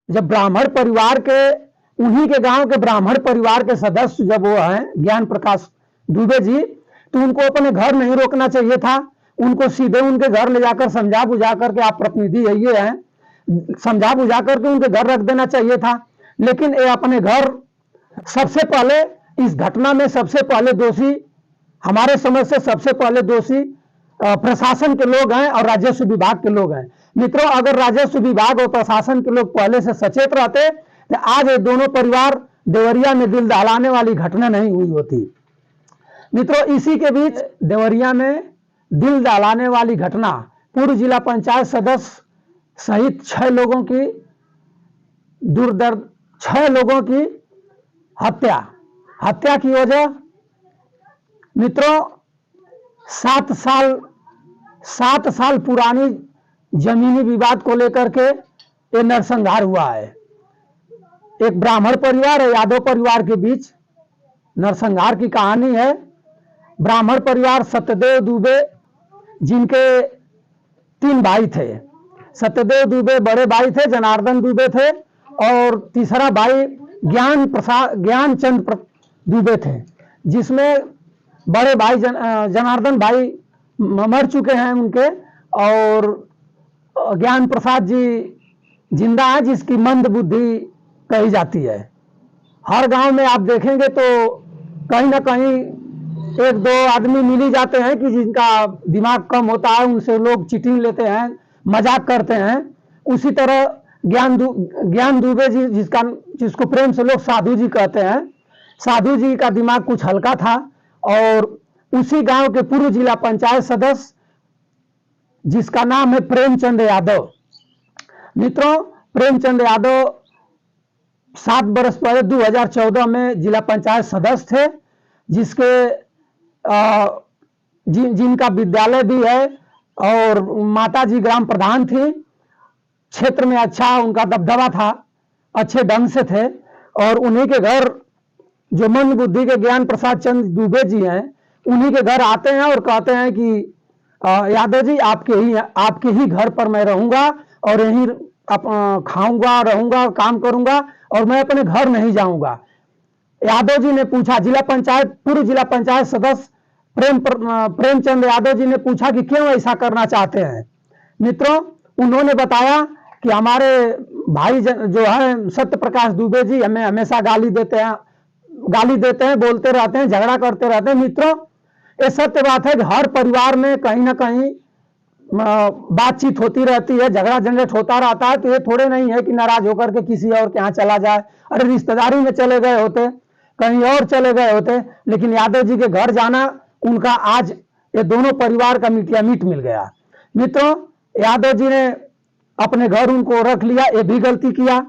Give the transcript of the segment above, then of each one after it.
जब ब्राह्मण परिवार के, उन्हीं के गांव के ब्राह्मण परिवार के सदस्य जब वो हैं ज्ञान प्रकाश दुबे जी, तो उनको अपने घर नहीं रोकना चाहिए था। उनको सीधे उनके घर ले जाकर समझा बुझा करके, आप प्रतिनिधि ये हैं, समझा बुझा करके उनके घर रख देना चाहिए था। लेकिन ये अपने घर, सबसे पहले इस घटना में सबसे पहले दोषी, हमारे समझ से सबसे पहले दोषी प्रशासन के लोग हैं और राजस्व विभाग के लोग हैं। मित्रों, अगर राजस्व विभाग और प्रशासन के लोग पहले से सचेत रहते तो आज ये दोनों परिवार देवरिया में दिल दहलाने वाली घटना नहीं हुई होती। मित्रों, इसी के बीच देवरिया में दिल दहलाने वाली घटना, पूर्व जिला पंचायत सदस्य सहित 6 लोगों की दुर्दर्द, 6 लोगों की हत्या की वजह मित्रों 7 साल पुरानी जमीनी विवाद को लेकर के ये नरसंहार हुआ है। एक ब्राह्मण परिवार और यादव परिवार के बीच नरसंहार की कहानी है। ब्राह्मण परिवार सत्यदेव दुबे, जिनके 3 भाई थे। सत्यदेव दुबे बड़े भाई थे, जनार्दन दुबे थे, और तीसरा भाई ज्ञानचंद दुबे थे, जिसमें बड़े भाई जनार्दन भाई मर चुके हैं उनके, और ज्ञान प्रसाद जी जिंदा है, जिसकी मंद बुद्धि कही जाती है। हर गांव में आप देखेंगे तो कहीं ना कहीं 1-2 आदमी मिल ही जाते हैं कि जिनका दिमाग कम होता है, उनसे लोग चीटिंग लेते हैं, मजाक करते हैं। उसी तरह ज्ञान दुबे जी, जिसको प्रेम से लोग साधु जी कहते हैं, साधु जी का दिमाग कुछ हल्का था, और उसी गांव के पूर्व जिला पंचायत सदस्य जिसका नाम है प्रेमचंद यादव। मित्रों, प्रेमचंद यादव 7 बरस पहले 2014 में जिला पंचायत सदस्य थे, जिनका विद्यालय भी है, और माताजी ग्राम प्रधान थी। क्षेत्र में अच्छा उनका दबदबा था, अच्छे ढंग से थे, और उन्हीं के घर जो मंद बुद्धि के ज्ञान प्रसाद चंद दुबे जी हैं, उन्हीं के घर आते हैं और कहते हैं कि यादव जी आपके ही घर पर मैं रहूंगा, और यहीं खाऊंगा, रहूंगा, काम करूंगा, और मैं अपने घर नहीं जाऊंगा। यादव जी ने पूछा, पूर्व जिला पंचायत सदस्य प्रेमचंद यादव जी ने पूछा कि क्यों ऐसा करना चाहते हैं। मित्रों, उन्होंने बताया कि हमारे भाई जो है सत्य प्रकाश दुबे जी हमें हमेशा गाली देते हैं, बोलते रहते हैं, झगड़ा करते रहते हैं। मित्रों, ये सत्य बात है कि हर परिवार में कहीं ना कहीं बातचीत होती रहती है, झगड़ा झंझट होता रहता है। तो ये थोड़े नहीं है कि नाराज होकर के किसी और के यहाँ चला जाए। अरे रिश्तेदारी में चले गए होते, कहीं और चले गए होते, लेकिन यादव जी के घर जाना उनका आज ये दोनों परिवार का मीठा मीठ मिल गया। मित्रों, यादव जी ने अपने घर उनको रख लिया, ये भी गलती किया।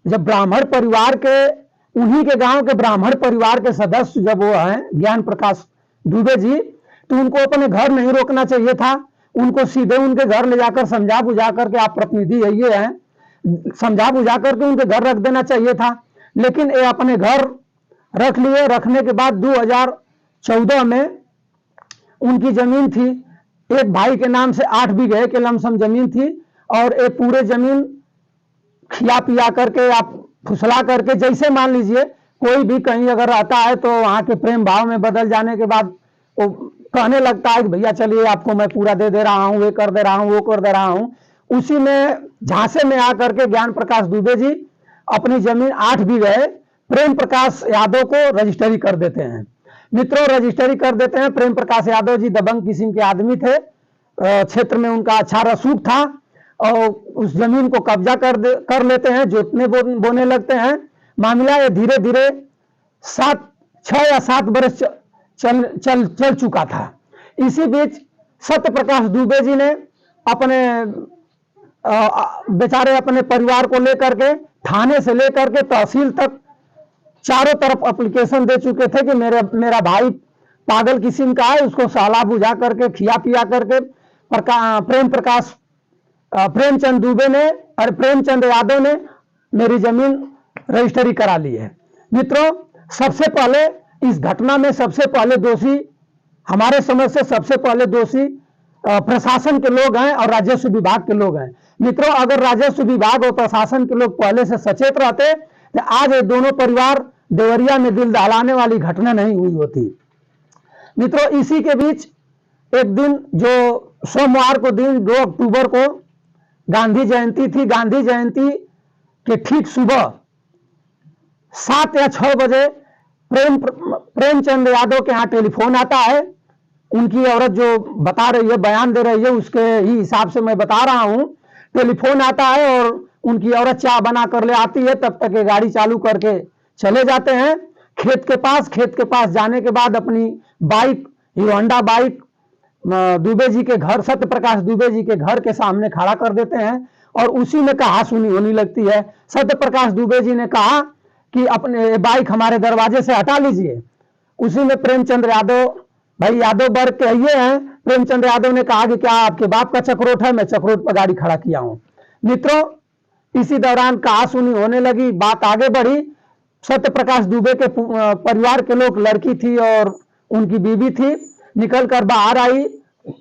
जब ब्राह्मण परिवार के, उन्हीं के गांव के ब्राह्मण परिवार के सदस्य जब वो हैं ज्ञान प्रकाश दुबे जी, तो उनको अपने घर नहीं रोकना चाहिए था। उनको सीधे उनके घर ले जाकर समझा बुझा करके, आप प्रतिनिधि ये हैं, समझा बुझा करके उनके घर रख देना चाहिए था। लेकिन ये अपने घर रख लिए। रखने के बाद 2014 में उनकी जमीन थी, एक भाई के नाम से 8 बीघे के लमसम जमीन थी, और ये पूरे जमीन खिया पिया करके, आप फुसला करके, जैसे मान लीजिए कोई भी कहीं अगर रहता है तो वहां के प्रेम भाव में बदल जाने के बाद वो कहने लगता है कि भैया चलिए आपको मैं पूरा दे रहा हूं, ये कर दे रहा हूं, वो कर दे रहा हूं। उसी में झांसे में आकर के ज्ञान प्रकाश दुबे जी अपनी जमीन 8 बीघे प्रेम प्रकाश यादव को रजिस्ट्री कर देते हैं। मित्रों, रजिस्ट्री कर देते हैं। प्रेम प्रकाश यादव जी दबंग किस्म के आदमी थे, क्षेत्र में उनका अच्छा रसूख था, और उस जमीन को कब्जा कर लेते हैं, जोतने बोने लगते हैं। मामला ये धीरे धीरे 6 या 7 बरस चल चुका था। इसी बीच सत्य प्रकाश दुबे जी ने अपने बेचारे अपने परिवार को लेकर के थाने से लेकर के तहसील तक चारों तरफ एप्लीकेशन दे चुके थे कि मेरा भाई पागल किस्म का है, उसको साला बुझा करके, खिया पिया करके प्रेमचंद दुबे ने और प्रेमचंद यादव ने मेरी जमीन रजिस्ट्री करा ली है। मित्रों, सबसे पहले इस घटना में सबसे पहले दोषी, हमारे समझ से सबसे पहले दोषी प्रशासन के लोग हैं और राजस्व विभाग के लोग हैं। मित्रों, अगर राजस्व विभाग और प्रशासन के लोग पहले से सचेत रहते तो आज ये दोनों परिवार देवरिया में दिल दहलाने वाली घटना नहीं हुई होती। मित्रों, इसी के बीच एक दिन जो सोमवार को दिन 2 अक्टूबर को गांधी जयंती थी, गांधी जयंती के ठीक सुबह 7 या 6 बजे प्रेमचंद यादव के यहाँ टेलीफोन आता है। उनकी औरत जो बता रही है, बयान दे रही है, उसके ही हिसाब से मैं बता रहा हूं। टेलीफोन आता है और उनकी औरत चाय बना कर ले आती है, तब तक ये गाड़ी चालू करके चले जाते हैं खेत के पास जाने के बाद अपनी bike, Hero Honda bike Dubey ji के घर, सत्य प्रकाश दुबे जी के घर के सामने खड़ा कर देते हैं और उसी में कहासुनी होने लगती है। सत्य प्रकाश दुबे जी ने कहा कि अपने बाइक हमारे दरवाजे से हटा लीजिए। उसी में प्रेमचंद यादव, भाई यादव वर्ग के ये हैं, प्रेमचंद यादव ने कहा कि क्या आपके बाप का चक्रोट है, मैं चक्रोट पर गाड़ी खड़ा किया हूं। मित्रों, इसी दौरान कहासुनी होने लगी, बात आगे बढ़ी। सत्य प्रकाश दुबे के परिवार के लोग, लड़की थी और उनकी बीवी थी, निकल कर बाहर आई।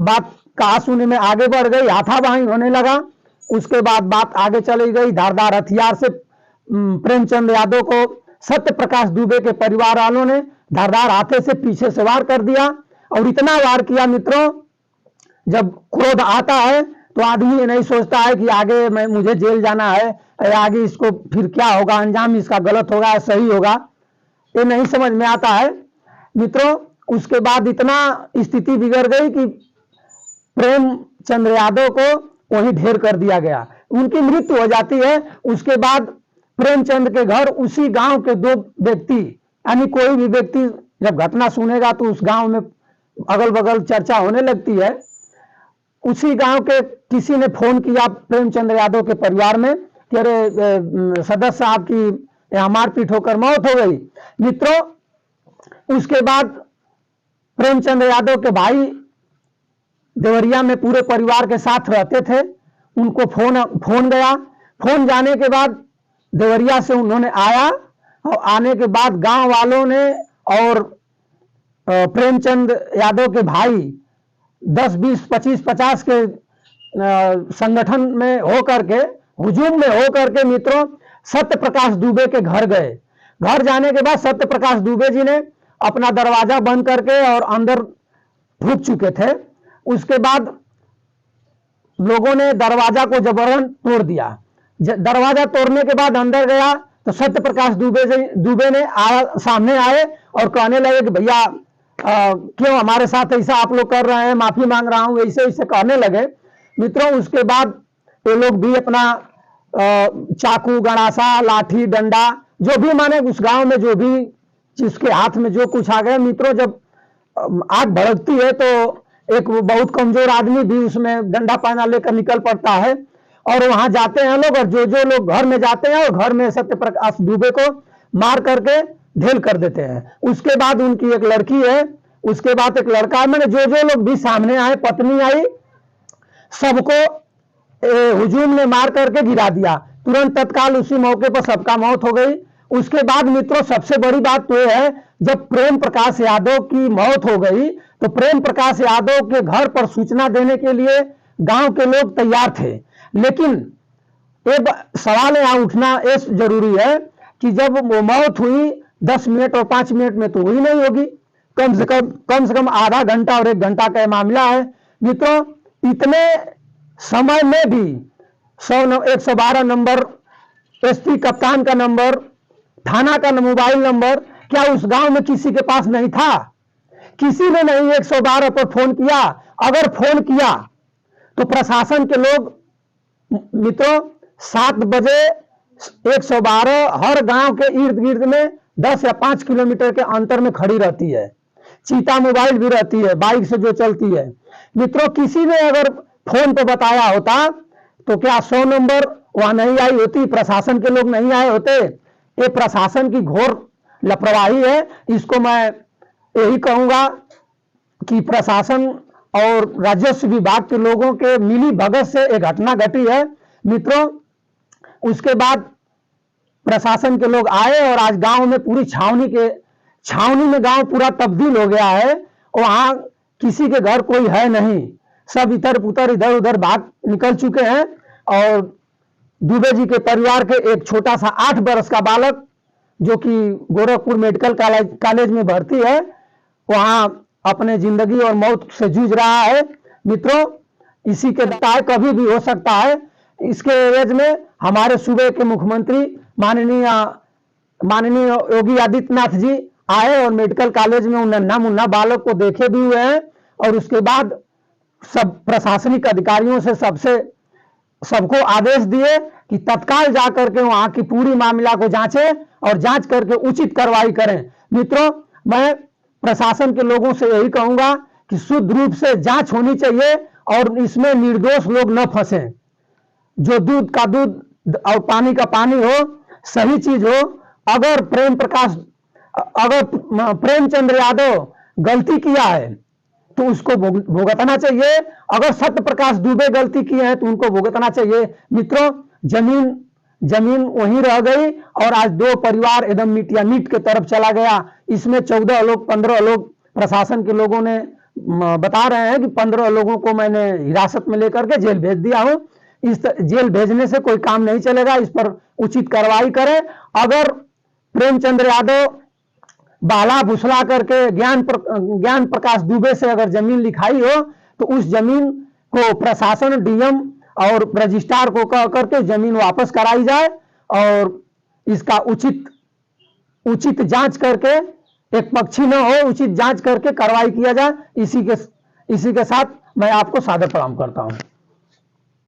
बात कहासुनी में आगे बढ़ गई, हाथापाई होने लगा। उसके बाद बात आगे चली गई। धारदार हथियार से प्रेमचंद यादव को सत्य प्रकाश दुबे के परिवार वालों ने धारदार हाथे से पीछे से वार कर दिया और इतना वार किया मित्रों, जब क्रोध आता है तो आदमी ये नहीं सोचता है कि आगे मुझे जेल जाना है, आगे इसको फिर क्या होगा, अंजाम इसका गलत होगा या सही होगा, ये नहीं समझ में आता है। मित्रों, उसके बाद इतना स्थिति बिगड़ गई कि प्रेमचंद यादव को वहीं ढेर कर दिया गया, उनकी मृत्यु हो जाती है। उसके बाद प्रेमचंद के घर उसी गांव के 2 व्यक्ति, यानी कोई भी व्यक्ति जब घटना सुनेगा तो उस गांव में अगल बगल चर्चा होने लगती है। उसी गांव के किसी ने फोन किया प्रेमचंद यादव के परिवार में कि अरे सदस्य साहब की यहाँ मारपीट होकर मौत हो गई। मित्रों, उसके बाद प्रेमचंद यादव के भाई देवरिया में पूरे परिवार के साथ रहते थे, उनको फोन गया। फोन जाने के बाद देवरिया से उन्होंने आया और आने के बाद गांव वालों ने और प्रेमचंद यादव के भाई 10, 20, 25, 50 के संगठन में होकर के, हुजूम में होकर के मित्रों सत्य प्रकाश दुबे के घर गए। घर जाने के बाद सत्य प्रकाश दुबे जी ने अपना दरवाजा बंद करके और अंदर घुस चुके थे। उसके बाद लोगों ने दरवाजा को जबरन तोड़ दिया। दरवाजा तोड़ने के बाद अंदर गया तो सत्य प्रकाश दुबे ने सामने आए और कहने लगे कि भैया क्यों हमारे साथ ऐसा आप लोग कर रहे हैं, माफी मांग रहा हूं, ऐसे ऐसे कहने लगे। मित्रों, उसके बाद ये लोग भी अपना चाकू, गड़ासा, लाठी, डंडा, जो भी माने उस गांव में जो भी जिसके हाथ में जो कुछ आ गया। मित्रों, जब आग भड़कती है तो एक बहुत कमजोर आदमी भी उसमें डंडा पाना लेकर निकल पड़ता है और वहां जाते हैं लोग, और जो लोग घर में जाते हैं और घर में सत्य प्रकाश दुबे को मार करके ढेल कर देते हैं। उसके बाद उनकी एक लड़की है, उसके बाद एक लड़का है, मैंने जो लोग भी सामने आए, पत्नी आई, सबको हुजूम ने मार करके गिरा दिया। तुरंत तत्काल उसी मौके पर सबका मौत हो गई। उसके बाद मित्रों सबसे बड़ी बात तो यह है, जब प्रेम प्रकाश यादव की मौत हो गई तो प्रेम प्रकाश यादव के घर पर सूचना देने के लिए गांव के लोग तैयार थे, लेकिन एक सवाल यहाँ उठना ये जरूरी है कि जब वो मौत हुई 10 मिनट और 5 मिनट में तो हुई नहीं होगी, कम से कम आधा घंटा और 1 घंटा का मामला है। मित्रों, इतने समय में भी 112 नंबर, एसपी कप्तान का नंबर, थाना का मोबाइल नंबर, क्या उस गांव में किसी के पास नहीं था? किसी ने नहीं 112 पर फोन किया। अगर फोन किया तो प्रशासन के लोग मित्रों 7 बजे 112 हर गांव के इर्द गिर्द में 10 या 5 किलोमीटर के अंतर में खड़ी रहती है। चीता मोबाइल भी रहती है, बाइक से जो चलती है। मित्रों, किसी ने अगर फोन पे बताया होता तो क्या 100 नंबर वहां नहीं आई होती, प्रशासन के लोग नहीं आए होते? ये प्रशासन की घोर लापरवाही है। इसको मैं यही कहूंगा कि प्रशासन और राजस्व विभाग के लोगों के मिली भगत से एक घटना घटी है। मित्रों, उसके बाद प्रशासन के लोग आए और आज गांव में पूरी छावनी में गांव पूरा तब्दील हो गया है। वहां किसी के घर कोई है नहीं, सब इधर उधर भाग निकल चुके हैं और दुबे जी के परिवार के एक छोटा सा 8 वर्ष का बालक जो कि गोरखपुर मेडिकल कॉलेज में भर्ती है, वहां अपने जिंदगी और मौत से जूझ रहा है। मित्रों, इसी के बताए कभी भी हो सकता है। इसके एवज में हमारे सूबे के मुख्यमंत्री माननीय योगी आदित्यनाथ जी आए और मेडिकल कॉलेज में उन नन्हा मुन्ना बालक को देखे भी हुए हैं, और उसके बाद सब प्रशासनिक अधिकारियों से सबको आदेश दिए कि तत्काल जाकर के वहां की पूरी मामला को जांचें और जांच करके उचित कार्रवाई करें। मित्रों, मैं प्रशासन के लोगों से यही कहूंगा कि शुद्ध रूप से जांच होनी चाहिए और इसमें निर्दोष लोग न फंसे। जो दूध का दूध और पानी का पानी हो, सही चीज हो। अगर प्रेमचंद्र यादव गलती किया है तो उसको भुगतना चाहिए। अगर सत्य प्रकाश दुबे गलती किए हैं तो उनको भुगतना चाहिए। मित्रों, जमीन वहीं रह गई और आज 2 परिवार एकदम मीटिया मीट के तरफ चला गया। इसमें 14 लोग 15 लोग प्रशासन के लोगों ने बता रहे हैं कि 15 लोगों को मैंने हिरासत में लेकर के जेल भेज दिया हूं। इस जेल भेजने से कोई काम नहीं चलेगा, इस पर उचित कार्रवाई करें। अगर प्रेमचंद्र यादव बाला भुसला करके ज्ञान प्रकाश दुबे से अगर जमीन लिखाई हो तो उस जमीन को प्रशासन, डीएम और रजिस्ट्रार को कह करके जमीन वापस कराई जाए और इसका उचित जांच करके, एक पक्षी न हो, उचित जांच करके कार्रवाई किया जाए। इसी के साथ मैं आपको सादर प्रणाम करता हूं।